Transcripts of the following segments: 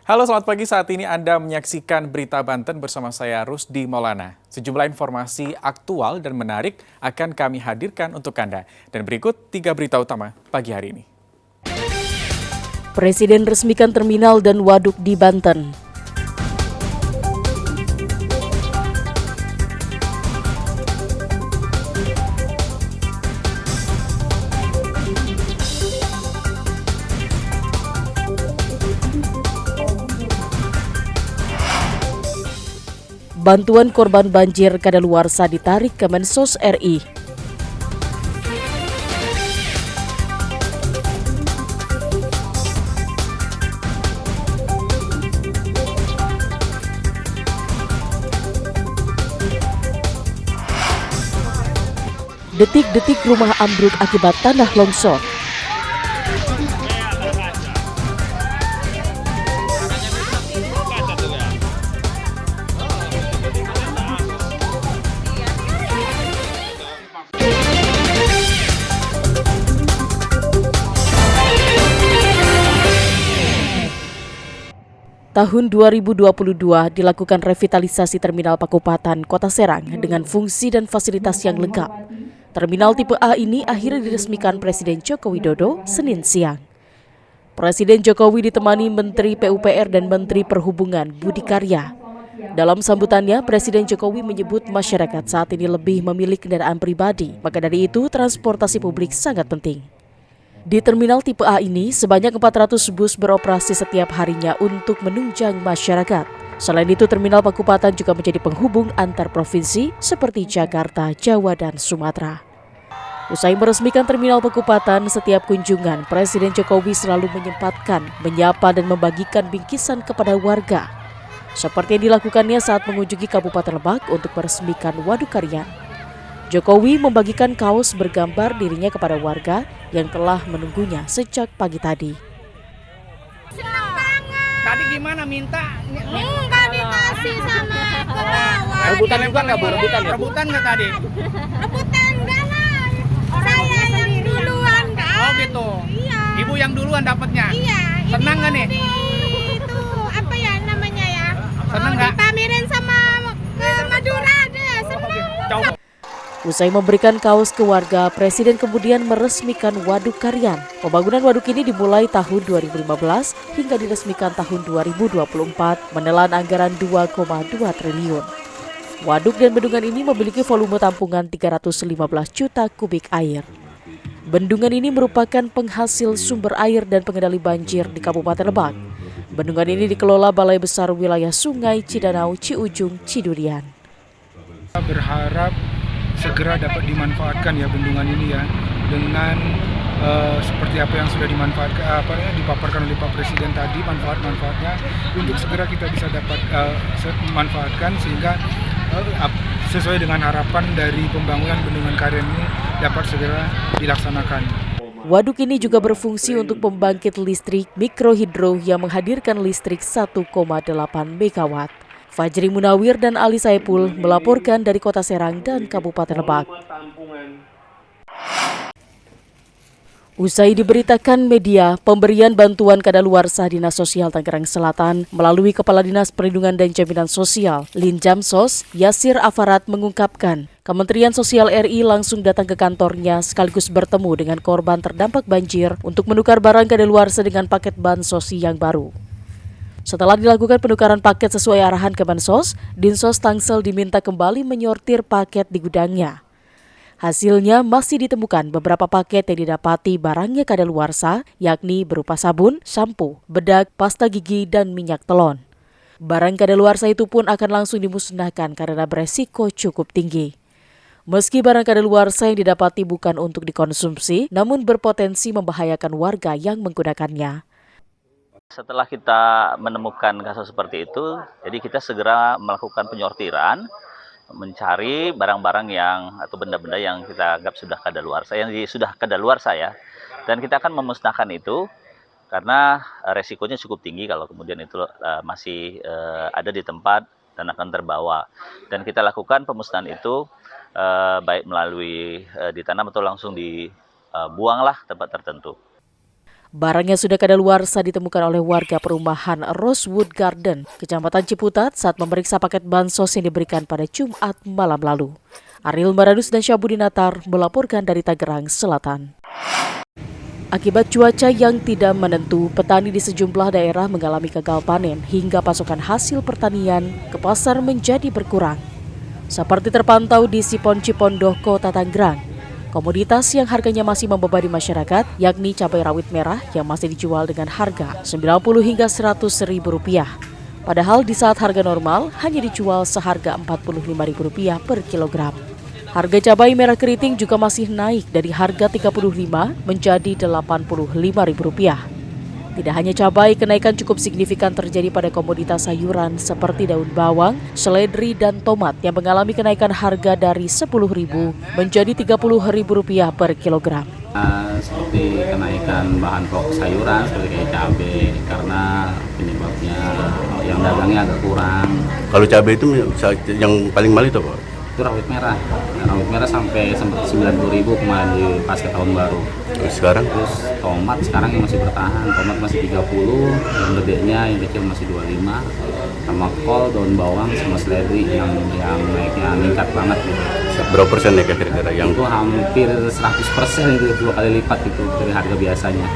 Halo, selamat pagi. Saat ini Anda menyaksikan Berita Banten bersama saya Rusdi Maulana. Sejumlah informasi aktual dan menarik akan kami hadirkan untuk Anda. Dan berikut 3 berita utama pagi hari ini. Presiden resmikan terminal dan waduk di Banten. Bantuan korban banjir kadaluarsa ditarik Kemensos RI. Detik-detik rumah ambruk akibat tanah longsor. Tahun 2022 dilakukan revitalisasi Terminal Pakupatan, Kota Serang dengan fungsi dan fasilitas yang lengkap. Terminal tipe A ini akhirnya diresmikan Presiden Joko Widodo Senin siang. Presiden Jokowi ditemani Menteri PUPR dan Menteri Perhubungan Budi Karya. Dalam sambutannya, Presiden Jokowi menyebut masyarakat saat ini lebih memilih kendaraan pribadi, maka dari itu transportasi publik sangat penting. Di terminal tipe A ini, sebanyak 400 bus beroperasi setiap harinya untuk menunjang masyarakat. Selain itu, Terminal Pakupatan juga menjadi penghubung antar provinsi seperti Jakarta, Jawa, dan Sumatera. Usai meresmikan Terminal Pakupatan, setiap kunjungan, Presiden Jokowi selalu menyempatkan, menyapa dan membagikan bingkisan kepada warga. Seperti yang dilakukannya saat mengunjungi Kabupaten Lebak untuk meresmikan Waduk Karian. Jokowi membagikan kaos bergambar dirinya kepada warga yang telah menunggunya sejak pagi tadi. Senang banget. Tadi gimana minta? Enggak dikasih sama ke bawah. Rebutan juga nggak bu? Rebutan nggak tadi? Rebutan enggak lah. Saya yang duluan kan. Oh gitu. Iya. Ibu yang duluan dapatnya. Iya. Senang nggak nih? Itu apa ya namanya ya? Senang nggak? Dipamerin sama ke Madura deh. Senang. Coba. Usai memberikan kaos ke warga, Presiden kemudian meresmikan Waduk Karian. Pembangunan waduk ini dimulai tahun 2015 hingga diresmikan tahun 2024 menelan anggaran 2,2 triliun. Waduk dan bendungan ini memiliki volume tampungan 315 juta kubik air. Bendungan ini merupakan penghasil sumber air dan pengendali banjir di Kabupaten Lebak. Bendungan ini dikelola Balai Besar Wilayah Sungai Cidanau Ciujung Cidurian. Berharap segera dapat dimanfaatkan ya bendungan ini ya dengan seperti apa yang sudah dipaparkan oleh Pak Presiden tadi, manfaatnya untuk segera kita bisa dapat manfaatkan sehingga sesuai dengan harapan dari pembangunan bendungan Karian ini dapat segera dilaksanakan. Waduk ini juga berfungsi untuk pembangkit listrik mikrohidro yang menghadirkan listrik 1,8 MW. Fajri Munawir dan Ali Saipul melaporkan dari Kota Serang dan Kabupaten Lebak. Usai diberitakan media, pemberian bantuan kadaluarsa Dinas Sosial Tangerang Selatan melalui Kepala Dinas Perlindungan dan Jaminan Sosial, Linjamsos, Yasir Afarat mengungkapkan, Kementerian Sosial RI langsung datang ke kantornya sekaligus bertemu dengan korban terdampak banjir untuk menukar barang kadaluarsa dengan paket bansos yang baru. Setelah dilakukan penukaran paket sesuai arahan Kemensos, Dinsos Tangsel diminta kembali menyortir paket di gudangnya. Hasilnya masih ditemukan beberapa paket yang didapati barangnya kadaluarsa, yakni berupa sabun, sampo, bedak, pasta gigi, dan minyak telon. Barang kadaluarsa itu pun akan langsung dimusnahkan karena beresiko cukup tinggi. Meski barang kadaluarsa yang didapati bukan untuk dikonsumsi, namun berpotensi membahayakan warga yang menggunakannya. Setelah kita menemukan kasus seperti itu, jadi kita segera melakukan penyortiran, mencari barang-barang yang atau benda-benda yang kita anggap sudah kadaluarsa ya, dan kita akan memusnahkan itu karena resikonya cukup tinggi kalau kemudian itu masih ada di tempat dan akan terbawa. Dan kita lakukan pemusnahan itu baik melalui ditanam atau langsung dibuanglah tempat tertentu. Barangnya sudah kadaluarsa ditemukan oleh warga perumahan Rosewood Garden, Kecamatan Ciputat saat memeriksa paket bansos yang diberikan pada Jumat malam lalu. Ariel Maradus dan Syabudinatar melaporkan dari Tangerang Selatan. Akibat cuaca yang tidak menentu, petani di sejumlah daerah mengalami gagal panen hingga pasokan hasil pertanian ke pasar menjadi berkurang. Seperti terpantau di Sipon Cipondoh, Kota Tangerang. Komoditas yang harganya masih membebani masyarakat, yakni cabai rawit merah yang masih dijual dengan harga Rp90 hingga Rp100.000. Padahal di saat harga normal hanya dijual seharga Rp45.000 per kilogram. Harga cabai merah keriting juga masih naik dari harga Rp35 menjadi Rp85.000. Tidak hanya cabai, kenaikan cukup signifikan terjadi pada komoditas sayuran seperti daun bawang, seledri, dan tomat yang mengalami kenaikan harga dari Rp10.000 menjadi Rp30.000 per kilogram. Seperti kenaikan bahan pokok sayuran seperti kayak cabai, karena penyebabnya yang dagangnya agak kurang. Kalau cabai itu yang paling mahal itu apa? Itu rawit merah. Rawit merah sampai sempat Rp90.000 kemarin di pasca tahun baru. Sekarang? Terus tomat sekarang yang masih bertahan, tomat masih Rp30, yang gedenya yang kecil masih Rp25, sama kol, daun bawang, sama seledri yang naiknya meningkat banget gitu. Berapa persen ya kira-kira yang? Itu hampir 100% itu, 2 kali lipat itu dari harga biasanya.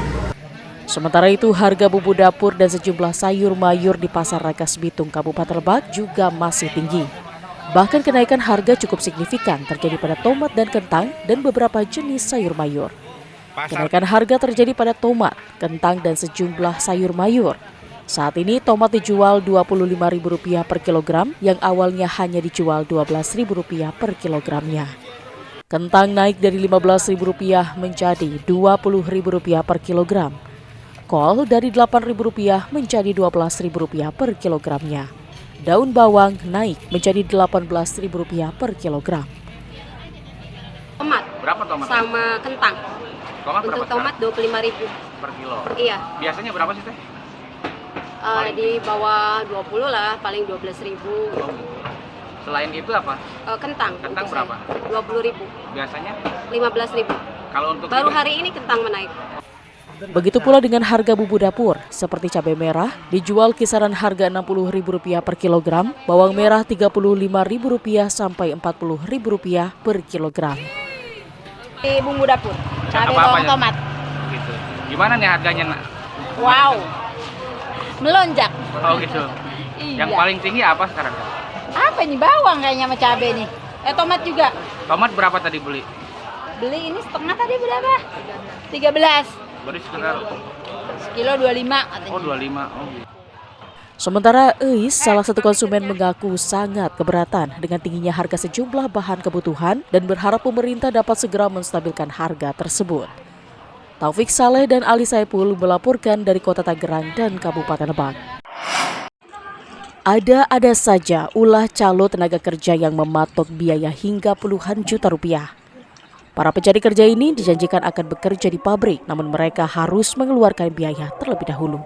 Sementara itu, harga bumbu dapur dan sejumlah sayur mayur di Pasar Ragas Bitung, Kabupaten Lebak juga masih tinggi. Bahkan kenaikan harga cukup signifikan terjadi pada tomat dan kentang dan beberapa jenis sayur mayur. Kenaikan harga terjadi pada tomat, kentang, dan sejumlah sayur mayur. Saat ini tomat dijual Rp25.000 per kilogram yang awalnya hanya dijual Rp12.000 per kilogramnya. Kentang naik dari Rp15.000 menjadi Rp20.000 per kilogram. Kol dari Rp8.000 menjadi Rp12.000 per kilogramnya. Daun bawang naik menjadi Rp18.000 per kilogram. Tomat. Berapa tomat? Sama kentang. Tomat berapa? Untuk tomat Rp25.000 per kilo. Iya. Biasanya berapa sih teh? Di bawah 20 lah, paling Rp12.000. Selain itu apa? Kentang. Kentang untuk berapa? saya Rp20.000. Biasanya? Rp15.000. Kalau untuk Baru ini? hari ini kentang menaik. Begitu pula dengan harga bumbu dapur, seperti cabai merah, dijual kisaran harga Rp60.000 per kilogram, bawang merah Rp35.000 sampai Rp40.000 per kilogram. Di bumbu dapur, cabai, Apa-apanya? bawang, tomat. Gitu. Gimana nih harganya, Nak? Wow. Melonjak. Oh gitu. Iya. Yang paling tinggi apa sekarang? Apa ini bawang kayaknya sama cabai nih. Tomat juga. Tomat berapa tadi beli? Beli ini setengah tadi berapa? 13. Beli sekitar Sekilo 25 katanya. oh 25. Oh gitu. Sementara Eis, salah satu konsumen, mengaku sangat keberatan dengan tingginya harga sejumlah bahan kebutuhan dan berharap pemerintah dapat segera menstabilkan harga tersebut. Taufik Saleh dan Ali Saipul melaporkan dari Kota Tangerang dan Kabupaten Lebak. Ada saja ulah calo tenaga kerja yang mematok biaya hingga puluhan juta rupiah. Para pencari kerja ini dijanjikan akan bekerja di pabrik, namun mereka harus mengeluarkan biaya terlebih dahulu.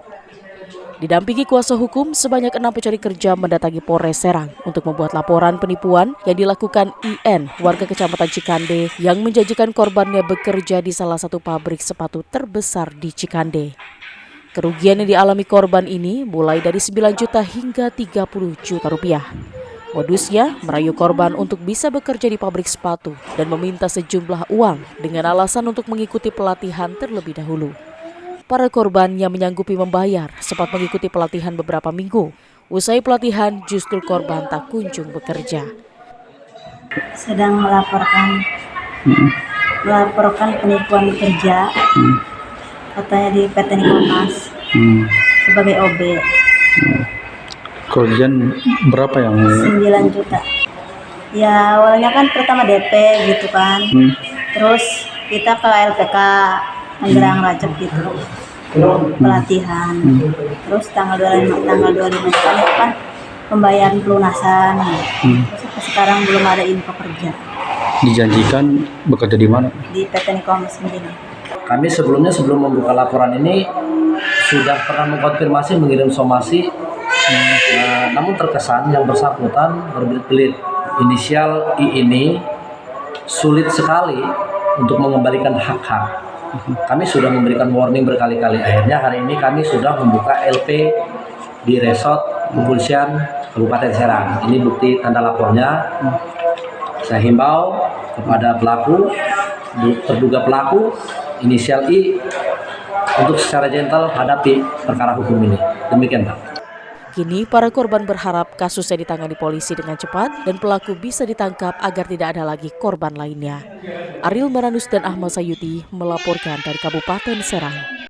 Didampingi kuasa hukum, sebanyak 6 pencari kerja mendatangi Polres Serang untuk membuat laporan penipuan yang dilakukan IN, warga Kecamatan Cikande, yang menjanjikan korbannya bekerja di salah satu pabrik sepatu terbesar di Cikande. Kerugian yang dialami korban ini mulai dari 9 juta hingga 30 juta rupiah. Modusnya merayu korban untuk bisa bekerja di pabrik sepatu dan meminta sejumlah uang dengan alasan untuk mengikuti pelatihan terlebih dahulu. Para korban yang menyanggupi membayar sempat mengikuti pelatihan beberapa minggu. Usai pelatihan, justru korban tak kunjung bekerja. Sedang melaporkan penipuan kerja, katanya di PT Nikomas sebagai OB. Kerugian berapa yang? 9 juta. Ya awalnya kan pertama DP gitu kan. Terus kita ke LPK Tangerang Racep gitu. Pelatihan. Terus tanggal 25 kan pembayaran pelunasan. Terus sekarang belum ada info kerja. Dijanjikan bekerja di mana? Di PT Nikomas sendiri. Kami sebelum membuka laporan ini sudah pernah mengkonfirmasi mengirim somasi. Namun terkesan yang bersangkutan berbelit-belit. Inisial I ini sulit sekali untuk mengembalikan hak-hak. Kami sudah memberikan warning berkali-kali. Akhirnya hari ini kami sudah membuka LP di Resort Kepolisian Kabupaten Serang. Ini bukti tanda lapornya. Saya himbau kepada pelaku, terduga pelaku inisial I, untuk secara gentle hadapi perkara hukum ini. Demikian, Pak. Kini para korban berharap kasusnya ditangani polisi dengan cepat dan pelaku bisa ditangkap agar tidak ada lagi korban lainnya. Ariel Maranus dan Ahmad Sayuti melaporkan dari Kabupaten Serang.